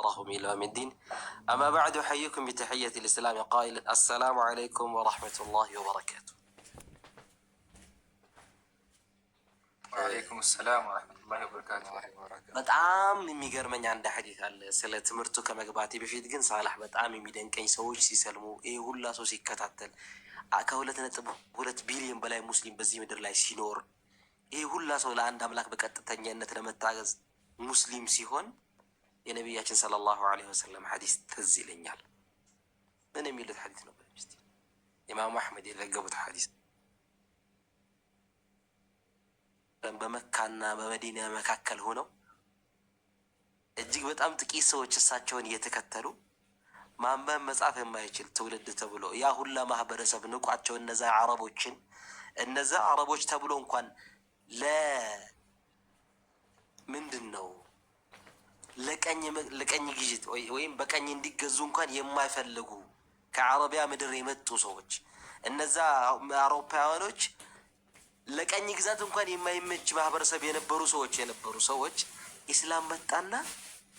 إلى يوم الدين. أما بعد أحييكم بتحية الإسلام قائل السلام عليكم ورحمة الله وبركاته. وعليكم السلام ورحمة الله وبركاته. በጣም የሚገርመኝ አንድ ሐዲስ አለ። ስለ ትምህርቱ ከመግባቴ በፊት ግን ሳላህ በጣም የሚደንቀኝ ሰዎች ሲሰልሙ ይሄ ሁላ ሰው ሲከታተል ከ2.2 ቢሊዮን በላይ ሙስሊም በዚህ ምድር ላይ ሲኖር ይሄ ሁላ ሰው ለአንድ አምላክ በቀጥተኛነት ለመታገዝ ሙስሊም ሲሆን የነቢያችን ሰለላሁ ዐለይሂ ወሰለም ሐዲስ ትዝ ይለኛል። ምን የሚሉት ሐዲስ ነው? ኢማሙ አሕመድ የዘገቡት ሐዲስ በመካና በመዲና መካከል ሆነው እጅግ በጣም ጥቂት ሰዎች እሳቸውን እየተከተሉ ማንበብ መጻፍ የማይችል ትውልድ ተብሎ ያ ሁላ ማህበረሰብ ንቋቸው እነዛ አረቦች ተብሎ እንኳን ለምንድን ነው ለቀኝ ግዥት ወይም በቀኝ እንዲገዙ እንኳን የማይፈልጉ ከአረቢያ ምድር የመጡ ሰዎች እነዛ አውሮፓውያኖች ለቀኝ ግዛት እንኳን የማይመች ማህበረሰብ የነበሩ ሰዎች ኢስላም መጣና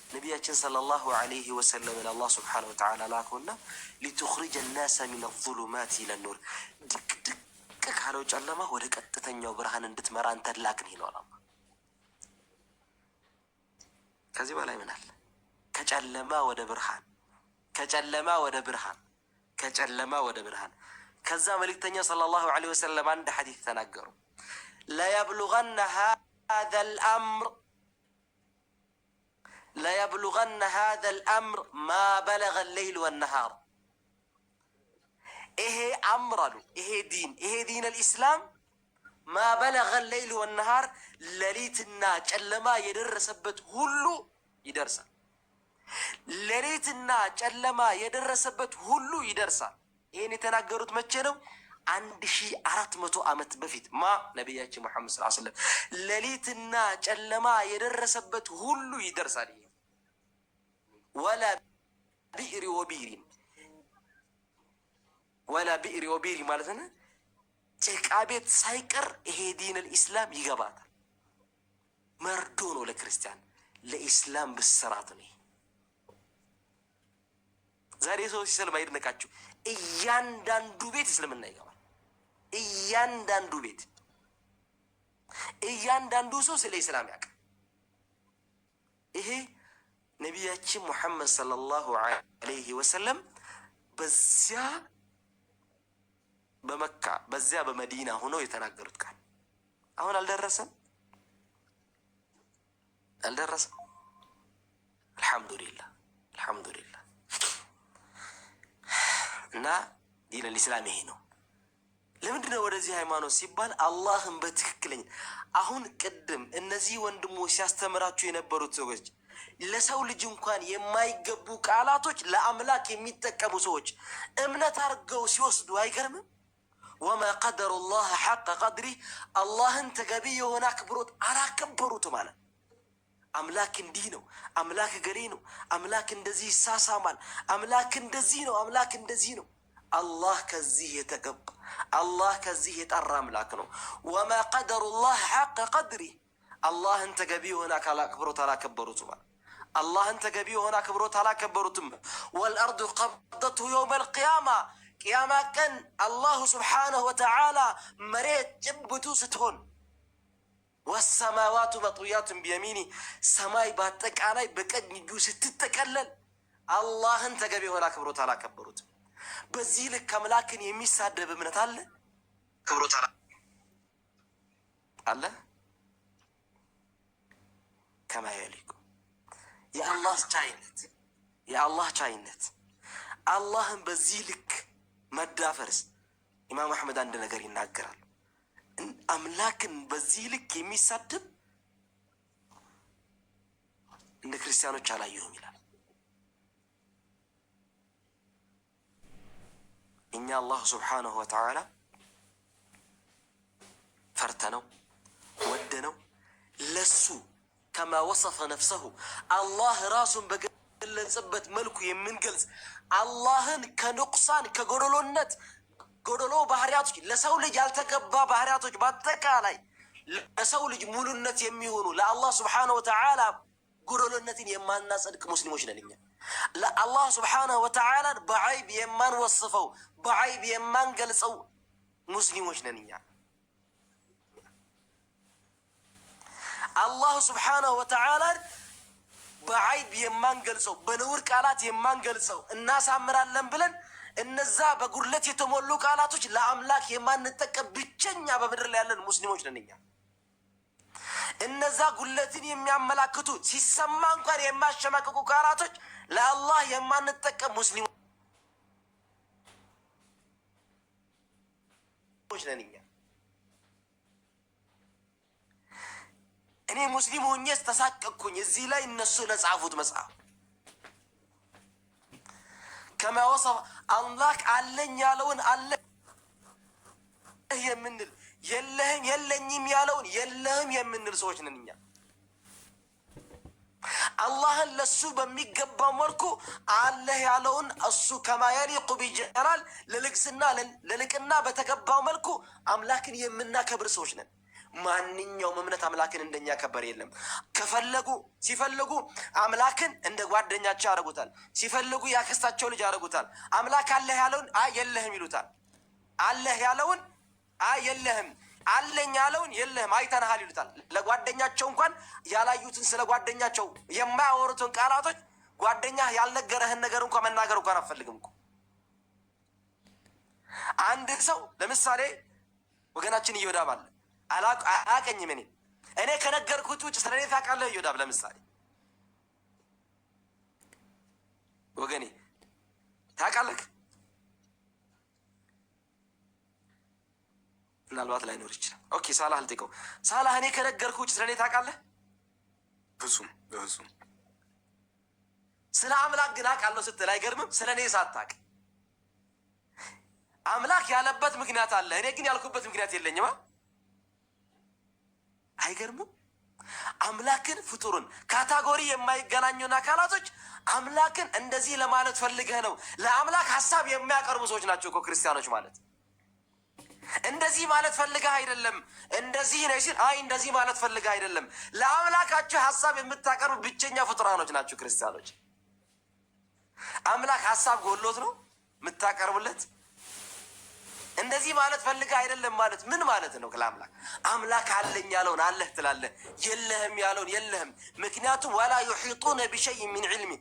ነቢያችን ሰለላሁ ዐለይሂ ወሰለም አላህ ሱብሓነሁ ወተዓላ ላከውና ሊቱኽሪጀ ናሰ ሚነ ዙሉማት ኢለ ኑር ድቅድቅ ካለው ጨለማ ወደ ቀጥተኛው ብርሃን እንድትመራ አንተን ላክን ይለዋል። ከዚህ በላይ ምን አለ? ከጨለማ ወደ ብርሃን። ከዛ መልእክተኛው ሰለላሁ ዐለይሂ ወሰለም አንድ ሐዲስ ተናገሩ። ለየብሉገነ ሃዘል አምር ማ በለገ ሌይል ወነሃር። ይሄ አምር አሉ ይሄ ዲን አልኢስላም ማ በለገ ሌይል ወነሃር ሌሊትና ጨለማ የደረሰበት ሁሉ ይደርሳል። ሌሊትና ጨለማ የደረሰበት ሁሉ ይደርሳል። ይህን የተናገሩት መቼ ነው? 1400 ዓመት በፊት ነቢያችን ሙሐመድ ሰለላሁ ዐለይሂ ወሰለም ሌሊትና ጨለማ የደረሰበት ሁሉ ይደርሳል። ይሄ ወላ ቢዕሪ ወቢሪ ማለት ነው። ጭቃ ቤት ሳይቀር ይሄ ዲን አልኢስላም ይገባታል። መርዶ ነው ለክርስቲያን፣ ለኢስላም ብስራት ነው። ዛሬ ሰው ሲሰልም አይደነቃችሁ። እያንዳንዱ ቤት እስልምና ይገባል። እያንዳንዱ ሰው ስለ ኢስላም ያውቃል። ይሄ ነቢያችን ሙሐመድ ሰለላሁ ዐለይሂ ወሰለም በዚያ በመካ በዚያ በመዲና ሆነው የተናገሩት ቃል አሁን አልደረሰም። አልሐምዱሊላህ እና ዲን አልኢስላም ይሄ ነው። ለምንድነው ወደዚህ ሃይማኖት ሲባል አላህን በትክክለኛ አሁን ቅድም እነዚህ ወንድሞች ሲያስተምራችሁ የነበሩት ሰዎች ለሰው ልጅ እንኳን የማይገቡ ቃላቶች ለአምላክ የሚጠቀሙ ሰዎች እምነት አድርገው ሲወስዱ አይገርምም? ወማ ቀደሩላህ ሐቀ ቀድሪህ አላህን ተገቢ የሆነ አክብሮት አላከበሩት ማለት አምላክ እንዲህ ነው፣ አምላክ ገሌ ነው፣ አምላክ እንደዚህ ይሳሳማል፣ አምላክ እንደዚህ ነው። አላህ ከዚህ የተገባ አላህ ከዚህ የጠራ አምላክ ነው። ወማ ቀደሩላህ ሐቀ ቀድሪህ አላህን ተገቢ የሆነ አክብሮት አላከበሩትም። ወልአርዱ ቀብደቱ የውመል ቂያማ ቅያማ ቀን አላሁ ስብሓነሁ ወተዓላ መሬት ጭብጡ ስትሆን ወሰማዋቱ መጥዊያቱን ቢየሚኒ ሰማይ በአጠቃላይ በቀኝ እጁ ስትጠቀለል አላህን ተገቢ የሆነ አክብሮት አላከበሩትም። በዚህ ልክ አምላክን የሚሳደብ እምነት አለ? ክብሮት አለ? ከማየሊቁ የአላህ ቻይነት አላህን በዚህ ልክ መዳፈርስ። ኢማም አሕመድ አንድ ነገር ይናገራል። አምላክን በዚህ ልክ የሚሳደብ እንደ ክርስቲያኖች አላየሁም ይላል። እኛ አላህ ስብሓነሁ ወተዓላ ፈርተነው ወደነው ለሱ ከማ ወሰፈ ነፍሰሁ አላህ ራሱን በገለጸበት መልኩ የምንገልጽ አላህን ከንቁሳን ከጎደሎነት ጎደሎ ባህሪያቶች ለሰው ልጅ ያልተገባ ባህሪያቶች በአጠቃላይ ለሰው ልጅ ሙሉነት የሚሆኑ ለአላህ ስብሓነሁ ወተዓላ ጉረሎነትን የማናጸድቅ ሙስሊሞች ነን እኛ። ለአላህ ስብሓነሁ ወተዓላ በዐይብ የማንወስፈው በዐይብ የማንገልጸው ሙስሊሞች ነን እኛ። አላህ ስብሓነሁ ወተዓላ በዐይብ የማንገልጸው በነውር ቃላት የማንገልጸው እናሳምራለን ብለን እነዛ በጉድለት የተሞሉ ቃላቶች ለአምላክ የማንጠቀም ብቸኛ በምድር ላይ ያለን ሙስሊሞች ነን እኛ። እነዛ ጉድለትን የሚያመላክቱ ሲሰማ እንኳን የማያሸማቅቁ ቃላቶች ለአላህ የማንጠቀም ሙስሊሞች ነን እኛ። እኔ ሙስሊም ሆኜ ተሳቀቅኩኝ እዚህ ላይ እነሱ ለጻፉት መጽሐፍ كما وصف አምላክ አለኝ ያለውን አለ የምንል የለህም የለኝም ያለውን የለህም የምንል ሰዎች ነን እኛ። አላህን ለሱ በሚገባው መልኩ አለህ ያለውን እሱ ከማ የሊቁ ቢጀላል ለልቅና በተገባው መልኩ አምላክን የምናከብር ሰዎች ነን። ማንኛውም እምነት አምላክን እንደኛ ከበር የለም። ሲፈልጉ አምላክን እንደ ጓደኛቸው ያደርጉታል። ሲፈልጉ ያክስታቸው ልጅ ያደርጉታል። አምላክ አለህ ያለውን የለህም ይሉታል። አለህ ያለውን የለህም፣ አለኝ ያለውን የለህም አይተናሃል ይሉታል። ለጓደኛቸው እንኳን ያላዩትን ስለ ጓደኛቸው የማያወሩትን ቃላቶች ጓደኛ ያልነገረህን ነገር እንኳን መናገር እንኳን አትፈልግም እኮ። አንድ ሰው ለምሳሌ ወገናችን እየወዳብ አለ አያቀኝም። እኔ ከነገርኩት ውጭ ስለኔ ታውቃለህ እዮዳብ? ለምሳሌ ወገኔ ታውቃለህ? ምናልባት ላይኖር ይችላል። ኦኬ ሳላህ አልጠይቀው። ሳላህ እኔ ከነገርኩት ውጭ ስለኔ ታውቃለህ? በፍጹም። ስለ አምላክ ግን አውቃለሁ ስትል አይገርምም? ስለ እኔ ሳታውቅ አምላክ ያለበት ምክንያት አለ፣ እኔ ግን ያልኩበት ምክንያት የለኝማ። አይገርምም? አምላክን ፍጡርን ካታጎሪ የማይገናኙን አካላቶች አምላክን እንደዚህ ለማለት ፈልገህ ነው። ለአምላክ ሀሳብ የሚያቀርቡ ሰዎች ናቸው እኮ ክርስቲያኖች ማለት። እንደዚህ ማለት ፈልገህ አይደለም፣ እንደዚህ ነው ሲል እንደዚህ ማለት ፈልገህ አይደለም። ለአምላካቸው ሀሳብ የምታቀርቡ ብቸኛ ፍጡራኖች ናቸው ክርስቲያኖች። አምላክ ሀሳብ ጎሎት ነው የምታቀርቡለት? እንደዚህ ማለት ፈልገህ አይደለም ማለት ምን ማለት ነው? ለአምላክ አምላክ አለኝ ያለውን አለህ ትላለህ፣ የለህም ያለውን የለህም። ምክንያቱም ወላ ዩሒጡነ ቢሸይእ ሚን ዒልሚ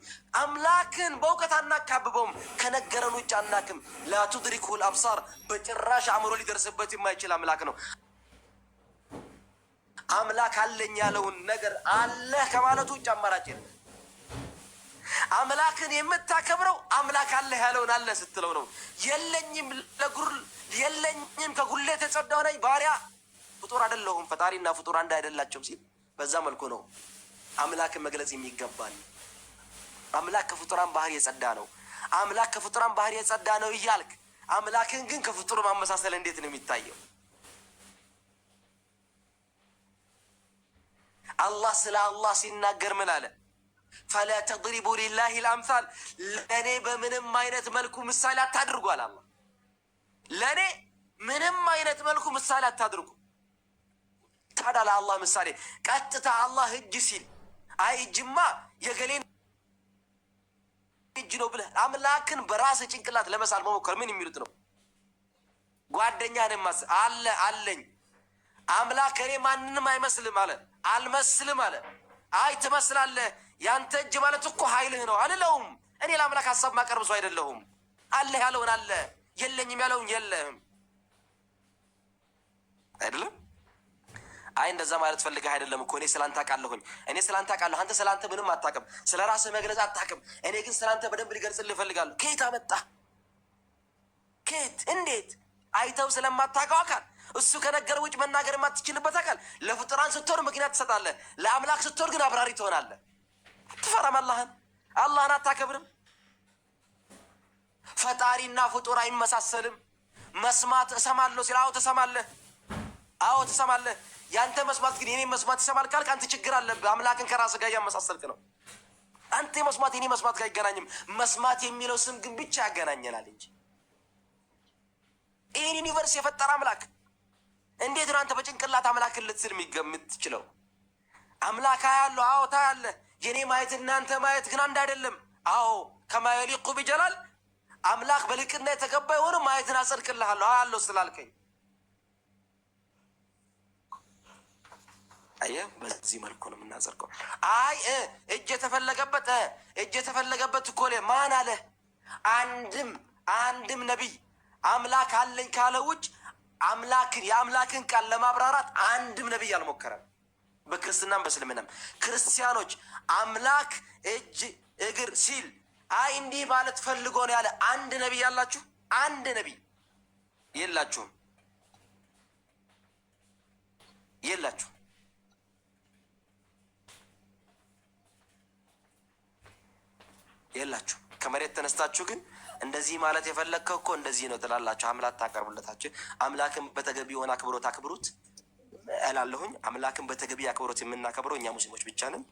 አምላክን በእውቀት አናካብበውም፣ ከነገረን ውጭ አናክም። ላ ቱድሪክሁ ልአብሳር በጭራሽ አእምሮ ሊደርስበት የማይችል አምላክ ነው። አምላክ አለኝ ያለውን ነገር አለህ ከማለቱ ውጭ አማራጭ የለም። አምላክን የምታከብረው አምላክ አለህ ያለውን አለህ ስትለው ነው። የለኝም ከጉድለት የጸዳሁ ነኝ ባሪያ ፍጡር አይደለሁም ፈጣሪና ፍጡር አንድ አይደላቸውም ሲል በዛ መልኩ ነው አምላክን መግለጽ የሚገባል። አምላክ ከፍጡራን ባህሪ የጸዳ ነው፣ አምላክ ከፍጡራን ባህሪ የጸዳ ነው እያልክ አምላክን ግን ከፍጡር ማመሳሰል እንዴት ነው የሚታየው? አላህ ስለ አላህ ሲናገር ምን አለ? ፈላ ተድሪቡ ሊላሂ ልአምሳል ለእኔ በምንም አይነት መልኩ ምሳሌ አታድርጉ አለ አላህ። ለእኔ ምንም አይነት መልኩ ምሳሌ አታድርጉ። ታዲያ ለአላህ ምሳሌ ቀጥታ አላህ እጅ ሲል እጅማ የገሌን እጅ ነው ብለህ አምላክን በራስ ጭንቅላት ለመሳል መሞከር ምን የሚሉት ነው? ጓደኛህን አለኝ አምላክ እኔ ማንንም አይመስልም አለ። አልመስልም አለ። ትመስላለህ፣ ያንተ እጅ ማለት እኮ ኃይልህ ነው አልለውም። እኔ ለአምላክ ሀሳብ ማቀርብ ሰው አይደለሁም። አለህ ያለውን አለ፣ የለኝም ያለውን የለህም አይደለም። እንደዛ ማለት ፈልገህ አይደለም እኮ። እኔ ስላንተ አውቃለሁኝ፣ እኔ ስላንተ አውቃለሁ። አንተ ስላንተ ምንም አታውቅም፣ ስለ ራስህ መግለጽ አታውቅም። እኔ ግን ስላንተ በደንብ ሊገልጽልህ እፈልጋለሁ። ከየት አመጣህ? ከየት? እንዴት? አይተው ስለማታውቀው አካል እሱ ከነገር ውጭ መናገር የማትችልበት አካል ለፍጡራን ስትሆን ምክንያት ትሰጣለህ፣ ለአምላክ ስትሆን ግን አብራሪ ትሆናለህ። አትፈራም? አላህን አታከብርም? ፈጣሪና ፍጡር አይመሳሰልም። መስማት እሰማለሁ ሲል ትሰማለህ። ትሰማለህ። ያንተ መስማት ግን የኔ መስማት ይሰማል ካልክ አንተ ችግር አለብህ። አምላክን ከራስህ ጋር እያመሳሰልክ ነው። አንተ መስማት የኔ መስማት ጋር አይገናኝም። መስማት የሚለው ስም ግን ብቻ ያገናኘናል እንጂ ይህን ዩኒቨርስ የፈጠረ አምላክ እንዴት ነው አንተ በጭንቅላት አምላክን ልትስል የምትችለው? አምላክ ያለው ታያለህ፣ የኔ ማየት እናንተ ማየት ግን አንድ አይደለም። አዎ ከማ የሊቁ ቢጀላል አምላክ በልቅና የተገባ የሆነ ማየትን አጸድቅልሃለሁ አያለሁ ስላልከኝ፣ አየህ በዚህ መልኩ ነው የምናጸድቀው። አይ እጅ የተፈለገበት እኮ ማን አለ? አንድም ነቢይ አምላክ አለኝ ካለ ውጭ የአምላክን ቃል ለማብራራት አንድም ነቢይ አልሞከረም። በክርስትናም በእስልምናም ክርስቲያኖች አምላክ እጅ እግር ሲል አይ እንዲህ ማለት ፈልጎ ነው ያለ አንድ ነቢይ ያላችሁ? አንድ ነቢይ የላችሁም። ከመሬት ተነስታችሁ ግን እንደዚህ ማለት የፈለግከው እኮ እንደዚህ ነው ትላላችሁ። አምላክ ታቀርቡለታችሁ። አምላክን በተገቢ የሆነ አክብሮት አክብሩት እላለሁኝ። አምላክን በተገቢ አክብሮት የምናከብረው እኛ ሙስሊሞች ብቻ ነን።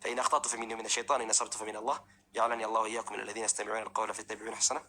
ፈኢን አኽጠእቱ ፈሚንሁ ሚነ ሸይጣን ወኢን አሰብቱ ፈሚነላህ ጀዐለኒ አላሁ ወኢያኩም ሚነ ለዚነ የስተሚዑነ አልቀውለ ፈየተቢዑነ አሕሰነህ።